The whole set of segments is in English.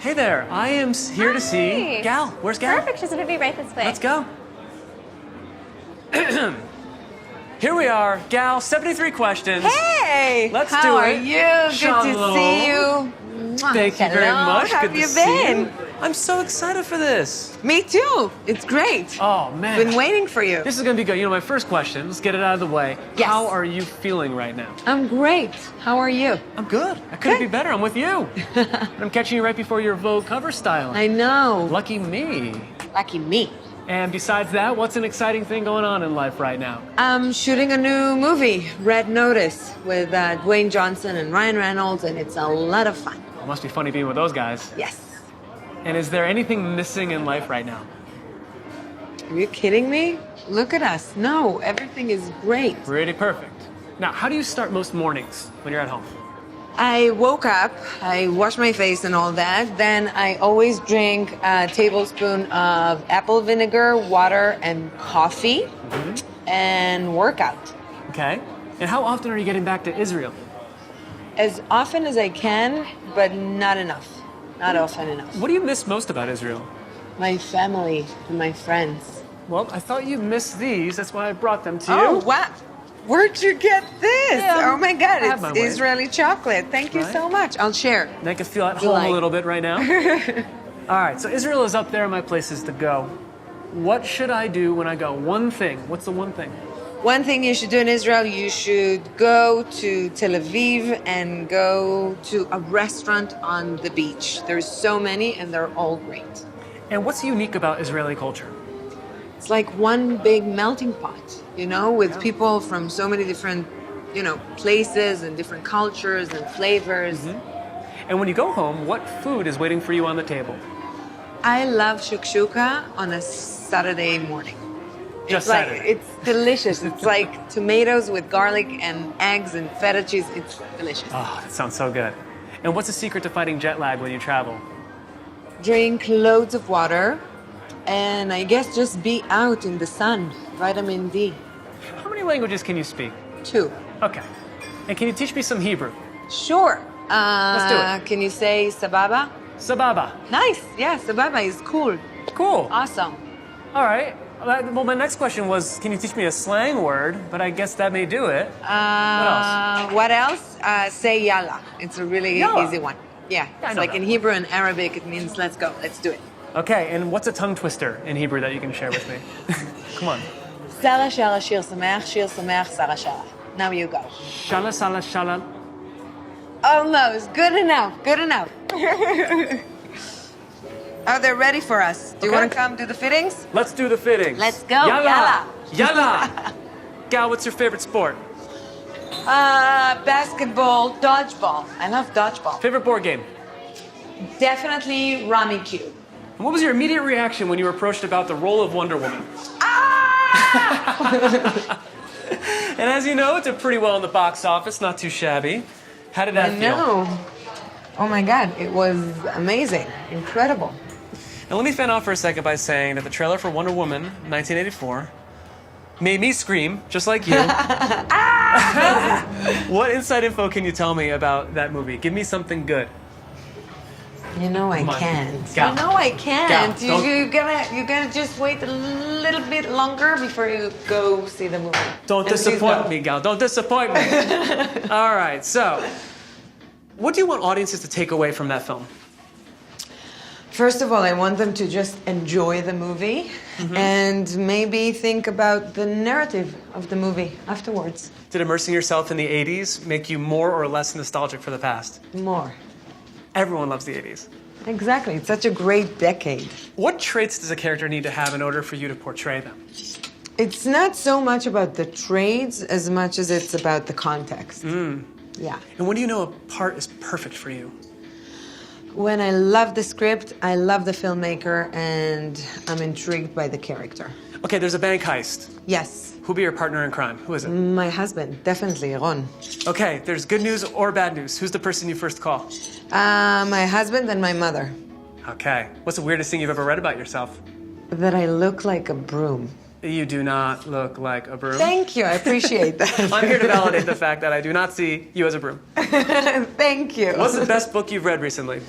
Hey there, I am here to see Gal. Where's Gal? Perfect, she's gonna be right this way. Let's go. Here we are, Gal, 73 questions. Hey! Let's How do are it. you? Good Shalom. to see you. Thank you very Hello. much. How Good have to you see been? you. I'm so excited for this. Me too. It's great. Oh, man. Been waiting for you. This is going to be good. You know, my first question, let's get it out of the way. Yes. How are you feeling right now? I'm great. How are you? I'm good. I couldn't Good. be better. I'm with you. I'm catching you right before your Vogue cover styling. I know. Lucky me. Lucky me. And besides that, what's an exciting thing going on in life right now? I'm shooting a new movie, Red Notice, with Dwayne Johnson and Ryan Reynolds, and it's a lot of fun. It must be funny being with those guys. Yes. And is there anything missing in life right now? Are you kidding me? Look at us. No, everything is great. Pretty perfect. Now, how do you start most mornings when you're at home? I woke up, I wash my face and all that. Then I always drink a tablespoon of apple vinegar, water, and coffee, and work out. Okay. And how often are you getting back to Israel? As often as I can, but not enough. Not often enough. What do you miss most about Israel? My family and my friends. Well, I thought you missed these. That's why I brought them to you. Oh, wow. Where'd you get this? Yeah, Oh my God, I have my it's way. Israeli chocolate. Thank you Right. so much. I'll share. Make us feel at You home like. a little bit right now. All right, so Israel is up there on my places to go. What should I do when I go? One thing. What's the one thing? One thing you should do in Israel, you should go to Tel Aviv and go to a restaurant on the beach. There's so many and they're all great. And what's unique about Israeli culture? It's like one big melting pot, with people from so many different, places and different cultures and flavors. And when you go home, what food is waiting for you on the table? I love shakshuka on a Saturday morning. Just It's like, Saturday. it's delicious. It's like tomatoes with garlic and eggs and feta cheese. It's delicious. Oh, that sounds so good. And what's the secret to fighting jet lag when you travel? Drink loads of water, and I guess just be out in the sun. Vitamin D. How many languages can you speak? 2. Okay. And can you teach me some Hebrew? Sure. Let's do it. Can you say sababa? Sababa. Nice. Yeah, sababa is cool. Cool. Awesome. All right. Well, my next question was, can you teach me a slang word? But I guess that may do it. What else? Say yalla. It's a really Yalla. easy one. Yeah. I It's know like that in one. Hebrew and Arabic, it means let's go. Let's do it. Okay, and what's a tongue twister in Hebrew that you can share with me? Come on. Sara shara shir sameach, Sara shara. Now you go. Shala, shala, shala. Almost. Good enough. Good enough. Oh, they're ready for us. Do you Okay. want to come do the fittings? Let's do the fittings. Let's go. Yalla. Yalla. Gal, what's your favorite sport? Basketball, dodgeball. I love dodgeball. Favorite board game? Definitely Rummy Cube. And what was your immediate reaction when you were approached about the role of Wonder Woman? Ah! And as you know, it did pretty well in the box office, not too shabby. How did that I feel? know. Oh my God, it was amazing, incredible. Now let me fan out for a second by saying that the trailer for Wonder Woman 1984 made me scream, just like you. What inside info can you tell me about that movie? Give me something good. You know I Come on. can't. Gal. You know I can't. Gal, You gotta just wait a little bit longer before you go see the movie. Don't And please disappoint go. me, Gal. Don't disappoint me. All right, so what do you want audiences to take away from that film? First of all, I want them to just enjoy the movie and maybe think about the narrative of the movie afterwards. Did immersing yourself in the 80s make you more or less nostalgic for the past? More. Everyone loves the 80s. Exactly. It's such a great decade. What traits does a character need to have in order for you to portray them? It's not so much about the trades as much as it's about the context. Yeah. And when do you know a part is perfect for you? When I love the script, I love the filmmaker, and I'm intrigued by the character. Okay, there's a bank heist. Yes. Who'll be your partner in crime? Who is it? My husband, definitely, Ron. Okay, there's good news or bad news. Who's the person you first call? My husband and my mother. Okay. What's the weirdest thing you've ever read about yourself? That I look like a broom. You do not look like a broom. Thank you, I appreciate that. I'm here to validate the fact that I do not see you as a broom. Thank you. What's the best book you've read recently?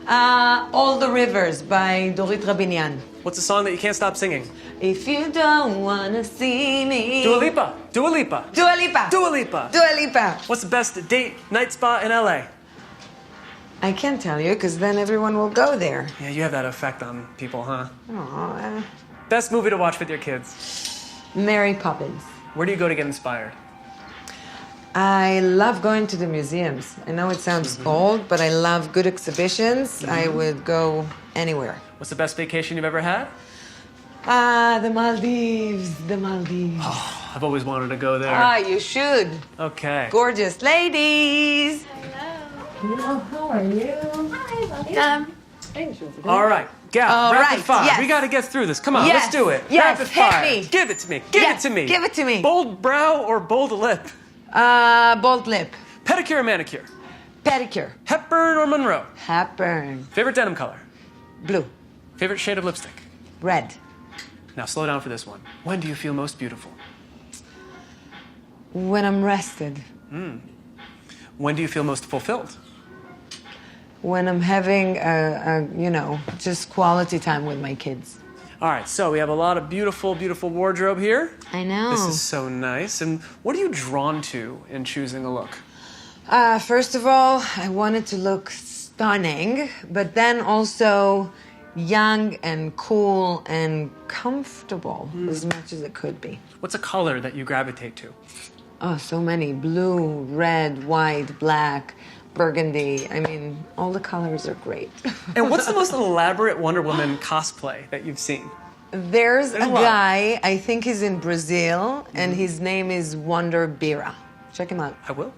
All the Rivers by Dorit Rabinian. What's a song that you can't stop singing? If you don't wanna see me. Dua Lipa. Dua Lipa. Dua Lipa. Dua Lipa. Dua Lipa. What's the best date night spot in LA? I can't tell you, because then everyone will go there. Yeah, you have that effect on people, huh? Aw, Best movie to watch with your kids? Mary Poppins. Where do you go to get inspired? I love going to the museums. I know it sounds old, but I love good exhibitions. I would go anywhere. What's the best vacation you've ever had? The Maldives. The Maldives. I've always wanted to go there. You should. Okay. Gorgeous ladies. Hello. How are you? Hi, welcome. All right. Gal, All rapid right, fire. yes. We got to get through this. Come on, Yes, let's do it. yes, Rapid hit fire. me. Give it to me. Give Yes, it to me. give it to me. Bold brow or bold lip? Bold lip. Pedicure or manicure? Pedicure. Hepburn or Monroe? Hepburn. Favorite denim color? Blue. Favorite shade of lipstick? Red. Now slow down for this one. When do you feel most beautiful? When I'm rested. When do you feel most fulfilled? When I'm having just quality time with my kids. All right, so we have a lot of beautiful, beautiful wardrobe here. I know. This is so nice. And what are you drawn to in choosing a look? First of all, I wanted to look stunning, but then also young and cool and comfortable as much as it could be. What's a color that you gravitate to? Oh, so many. Blue, red, white, black, burgundy. I mean, all the colors are great. And what's the most elaborate Wonder Woman cosplay that you've seen? There's a a lot. guy, I think he's in Brazil, and his name is Wonder Bira. Check him out. I will.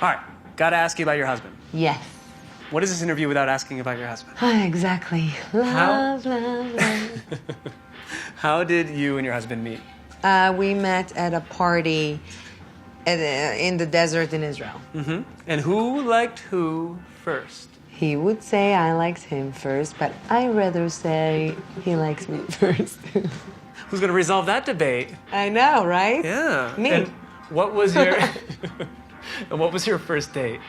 All right, gotta ask you about your husband. Yes. What is this interview without asking about your husband? Exactly. Love, love, love. How did you and your husband meet? We met at a party in the desert in Israel. And who liked who first? He would say I liked him first, but I rather say he likes me first. Who's gonna resolve that debate? I know, right? Yeah. Me. And what was your and what was your first date?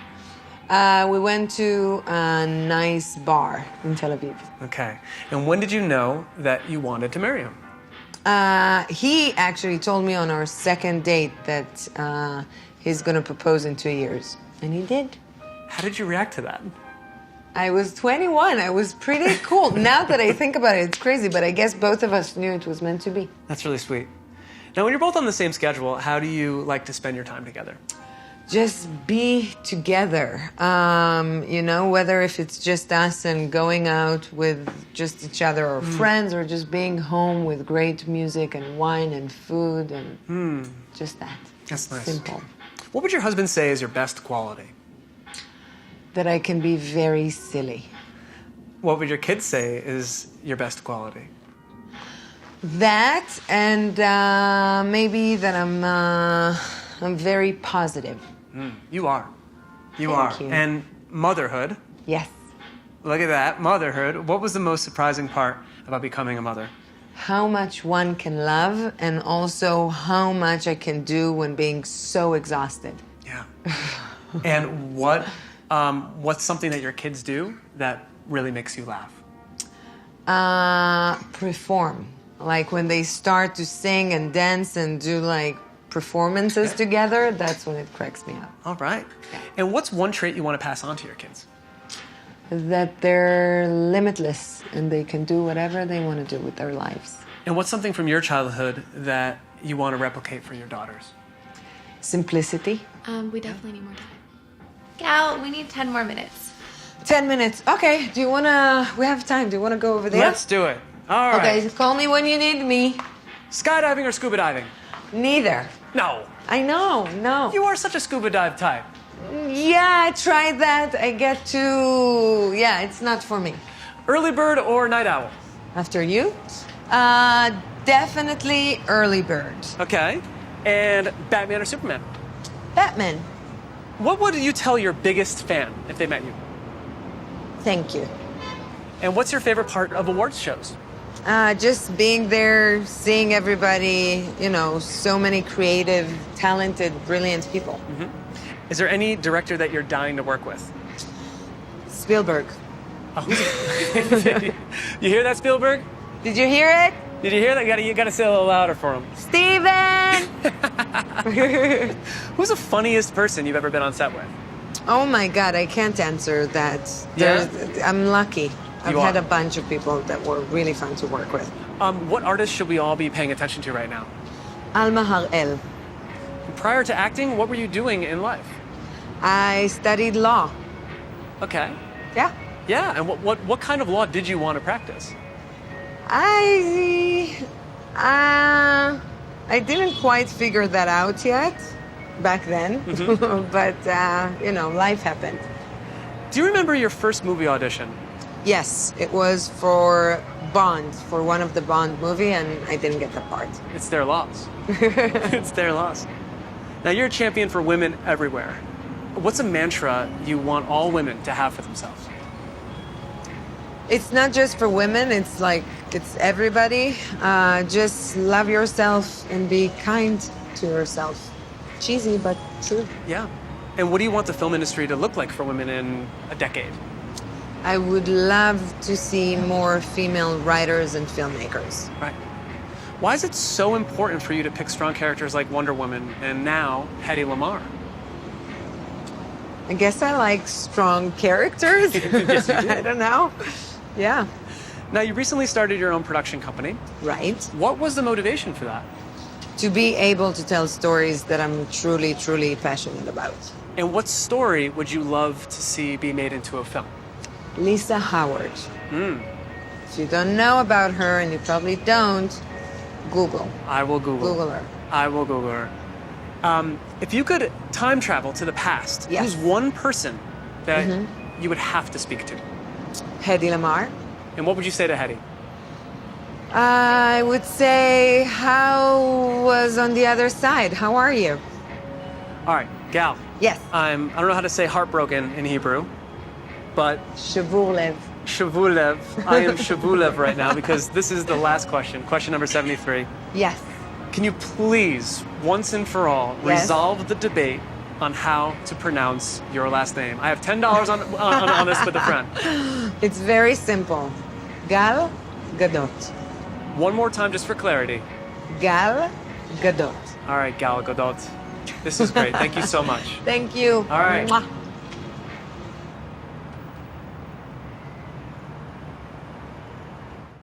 We went to a nice bar in Tel Aviv. Okay. And when did you know that you wanted to marry him? He actually told me on our second date that he's gonna propose in 2 years. And he did. How did you react to that? I was 21. I was pretty cool. Now that I think about it, it's crazy, but I guess both of us knew it was meant to be. That's really sweet. Now, when you're both on the same schedule, how do you like to spend your time together? Just be together. Whether if it's just us and going out with just each other or friends, or just being home with great music and wine and food and just that. That's nice. Simple. What would your husband say is your best quality? That I can be very silly. What would your kids say is your best quality? That and maybe that I'm very positive. You are. You Thank are. you. And motherhood. Yes. Look at that, motherhood. What was the most surprising part about becoming a mother? How much one can love, and also how much I can do when being so exhausted. Yeah. And what's something that your kids do that really makes you laugh? Perform. Like when they start to sing and dance and do like performances together, that's when it cracks me up. All right. And what's one trait you want to pass on to your kids? That they're limitless and they can do whatever they want to do with their lives. And what's something from your childhood that you want to replicate for your daughters? Simplicity. We definitely need more time. Gal, we need 10 more minutes. 10 minutes. Okay, we have time. Do you want to go over there? Let's do it. All right. Okay, call me when you need me. Skydiving or scuba diving? Neither. No. I know, no. You are such a scuba dive type. Yeah, I tried that. It's not for me. Early bird or night owl? After you? Definitely early bird. Okay. And Batman or Superman? Batman. What would you tell your biggest fan if they met you? Thank you. And what's your favorite part of awards shows? Just being there, seeing everybody, so many creative, talented, brilliant people. Is there any director that you're dying to work with? Spielberg. You hear that, Spielberg? Did you hear it? Did you hear that? You gotta say it a little louder for him. Steven! Who's the funniest person you've ever been on set with? Oh my God, I can't answer that. Yeah? I'm lucky. I've You had are. a bunch of people that were really fun to work with. What artist should we all be paying attention to right now? Alma Har'el. Prior to acting, what were you doing in life? I studied law. Okay. Yeah. Yeah, and what kind of law did you want to practice? I didn't quite figure that out yet back then, but life happened. Do you remember your first movie audition? Yes, it was for Bond, for one of the Bond movie, and I didn't get the part. It's their loss. It's their loss. Now, you're a champion for women everywhere. What's a mantra you want all women to have for themselves? It's not just for women, it's everybody. Just love yourself and be kind to yourself. Cheesy, but true. Yeah. And what do you want the film industry to look like for women in a decade? I would love to see more female writers and filmmakers. Right. Why is it so important for you to pick strong characters like Wonder Woman and now Hedy Lamarr? I guess I like strong characters. Yes, you do. I don't know. Yeah. Now, you recently started your own production company. Right. What was the motivation for that? To be able to tell stories that I'm truly, truly passionate about. And what story would you love to see be made into a film? Lisa Howard. If you don't know about her, and you probably don't, Google. I will Google. Google her. I will Google her. If you could time travel to the past, Yes. who's one person that you would have to speak to? Hedy Lamarr. And what would you say to Hedy? I would say, how was on the other side? How are you? All right, Gal. Yes. I don't know how to say heartbroken in Hebrew, but Shavulev. Shavulev. I am Shavulev right now because this is the last question, question number 73. Yes. Can you please, once and for all, Yes. resolve the debate on how to pronounce your last name? I have $10 on this with a friend. It's very simple. Gal Gadot. One more time, just for clarity. Gal Gadot. All right, Gal Gadot. This is great. Thank you so much. Thank you. All right. Mwah.